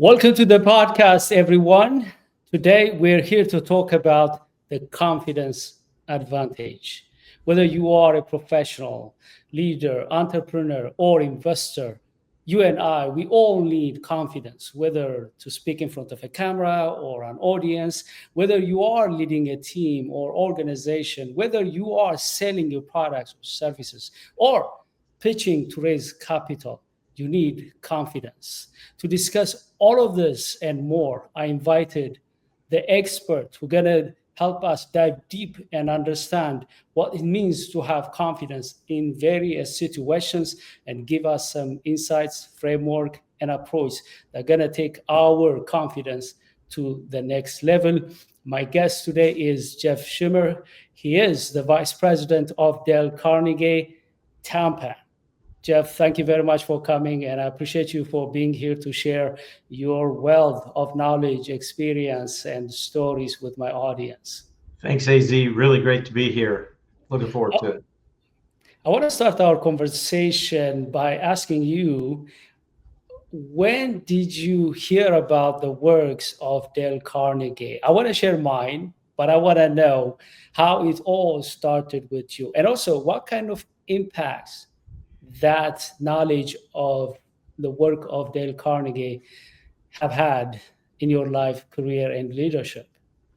Welcome to the podcast, everyone. Today, we're here to talk about the confidence advantage. Whether you are a professional, leader, entrepreneur, or investor, you and I, we all need confidence, whether to speak in front of a camera or an audience, whether you are leading a team or organization, whether you are selling your products or services, or pitching to raise capital, you need confidence. To discuss all of this and more, I invited the expert who's going to help us dive deep and understand what it means to have confidence in various situations and give us some insights, framework, and approach that are going to take our confidence to the next level. My guest today is Jeff Shimer. He is the Vice President of Dale Carnegie Tampa. Jeff, thank you very much for coming, and I appreciate you for being here to share your wealth of knowledge, experience, and stories with my audience. Thanks, AZ. Really great to be here. Looking forward to it. I want to start our conversation by asking you, when did you hear about the works of Dale Carnegie? I want to share mine, but I want to know how it all started with you, and also what kind of impacts that knowledge of the work of Dale Carnegie have had in your life, career, and leadership?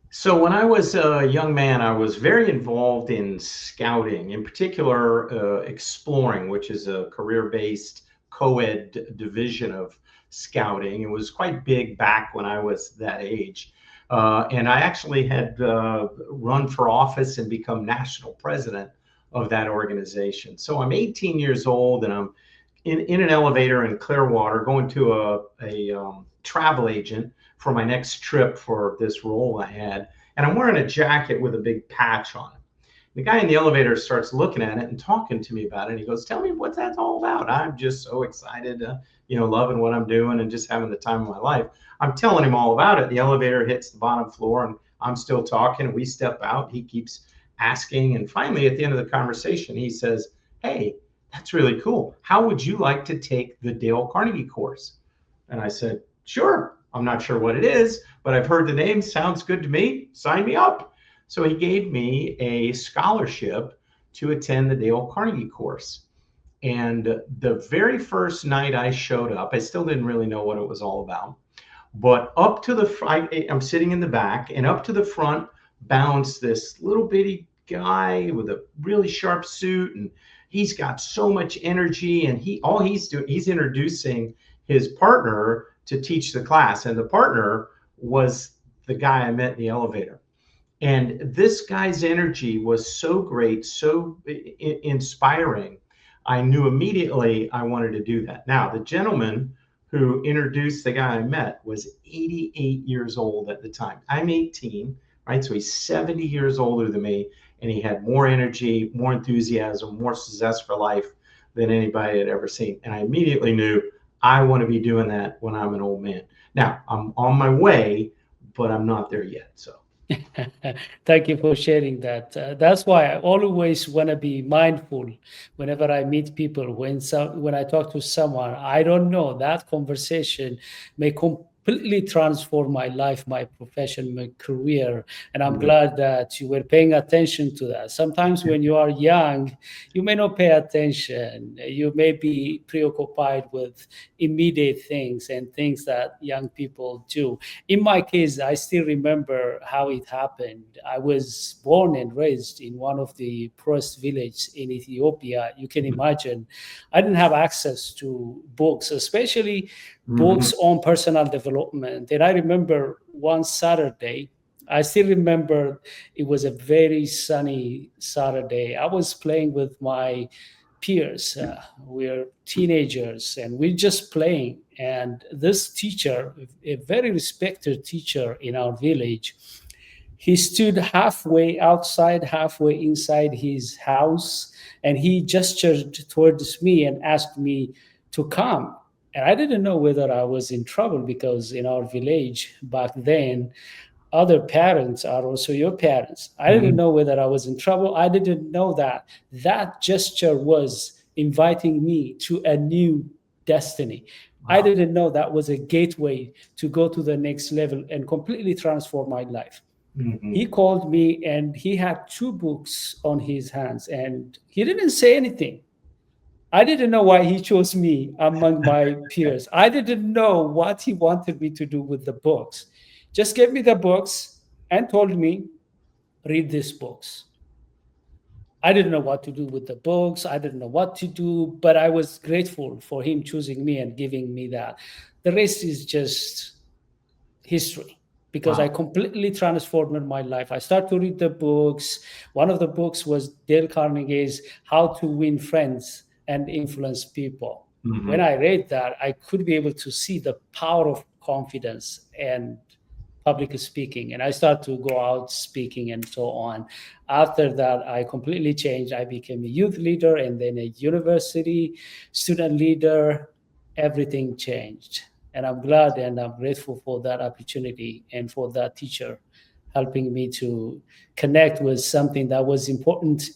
So when I was a young man, I was very involved in scouting, in particular exploring, which is a career-based co-ed division of scouting. It was quite big back when I was that age. And I actually had run for office and become national president of that organization. So I'm 18 years old and I'm in an elevator in Clearwater going to a travel agent for my next trip for this role I had. And I'm wearing a jacket with a big patch on it. The guy in the elevator starts looking at it and talking to me about it. And he goes, "Tell me what that's all about." I'm just so excited, loving what I'm doing and just having the time of my life. I'm telling him all about it. The elevator hits the bottom floor and I'm still talking. We step out. He keeps asking, and finally at the end of the conversation he says, "Hey, that's really cool. How would you like to take the Dale Carnegie course?" And I said, "Sure. I'm not sure what it is, but I've heard the name. Sounds good to me. Sign me up." So he gave me a scholarship to attend the Dale Carnegie course. And the very first night I showed up, I still didn't really know what it was all about, but up to the front, I'm sitting in the back, and up to the front bounced this little bitty guy with a really sharp suit, and he's got so much energy, and he's introducing his partner to teach the class, and the partner was the guy I met in the elevator. And this guy's energy was so great, so inspiring. I knew immediately I wanted to do that. Now, the gentleman who introduced the guy I met was 88 years old at the time. I'm 18, right? So he's 70 years older than me, and he had more energy, more enthusiasm, more zest for life than anybody had ever seen. And I immediately knew I want to be doing that when I'm an old man. Now, I'm on my way, but I'm not there yet. So. Thank you for sharing that. That's why I always want to be mindful whenever I meet people. When I talk to someone, I don't know, that conversation may completely transform my life, my profession, my career. And I'm glad that you were paying attention to that. Sometimes when you are young, you may not pay attention. You may be preoccupied with immediate things and things that young people do. In my case, I still remember how it happened. I was born and raised in one of the poorest villages in Ethiopia. You can imagine I didn't have access to books, especially books on personal development. And I remember one Saturday, I still remember it was a very sunny Saturday. I was playing with my peers. We're teenagers and we're just playing. And this teacher, a very respected teacher in our village, he stood halfway outside, halfway inside his house, and he gestured towards me and asked me to come. And I didn't know whether I was in trouble, because in our village back then, other parents are also your parents. I didn't know whether I was in trouble. I didn't know that gesture was inviting me to a new destiny. I didn't know that was a gateway to go to the next level and completely transform my life. He called me and he had 2 books on his hands and he didn't say anything. I didn't know why he chose me among my peers. I didn't know what he wanted me to do with the books. Just gave me the books and told me, read these books. I didn't know what to do with the books. I didn't know what to do, but I was grateful for him choosing me and giving me that. The rest is just history, because I completely transformed my life. I started to read the books. One of the books was Dale Carnegie's How to Win Friends and Influence People. When I read that, I could be able to see the power of confidence and public speaking, and I started to go out speaking and so on. After that, I completely changed. I became a youth leader and then a university student leader. Everything changed, and I'm glad and I'm grateful for that opportunity and for that teacher helping me to connect with something that was important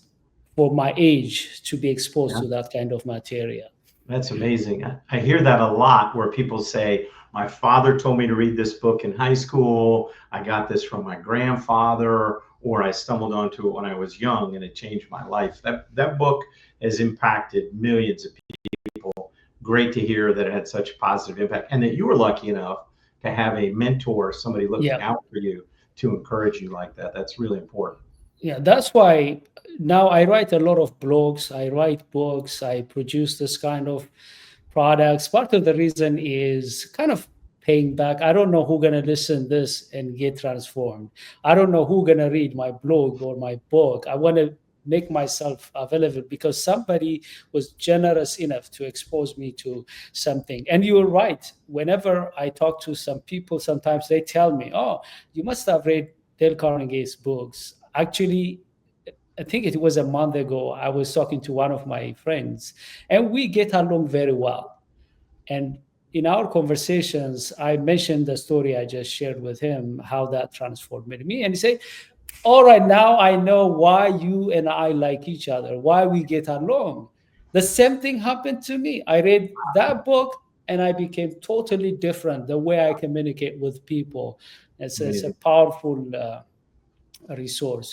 for my age, to be exposed to that kind of material. That's amazing. I hear that a lot, where people say, my father told me to read this book in high school. I got this from my grandfather, or I stumbled onto it when I was young and it changed my life. That book has impacted millions of people. Great to hear that it had such a positive impact, and that you were lucky enough to have a mentor, somebody looking out for you to encourage you like that. That's really important. Yeah, that's why now I write a lot of blogs, I write books, I produce this kind of products. Part of the reason is kind of paying back. I don't know who's going to listen this and get transformed. I don't know who's going to read my blog or my book. I want to make myself available because somebody was generous enough to expose me to something. And you're right. Whenever I talk to some people, sometimes they tell me, oh, you must have read Dale Carnegie's books. Actually, I think it was a month ago, I was talking to one of my friends, and we get along very well. And in our conversations, I mentioned the story I just shared with him, how that transformed me. And he said, all right, now I know why you and I like each other, why we get along. The same thing happened to me. I read that book and I became totally different the way I communicate with people. It's a powerful resource.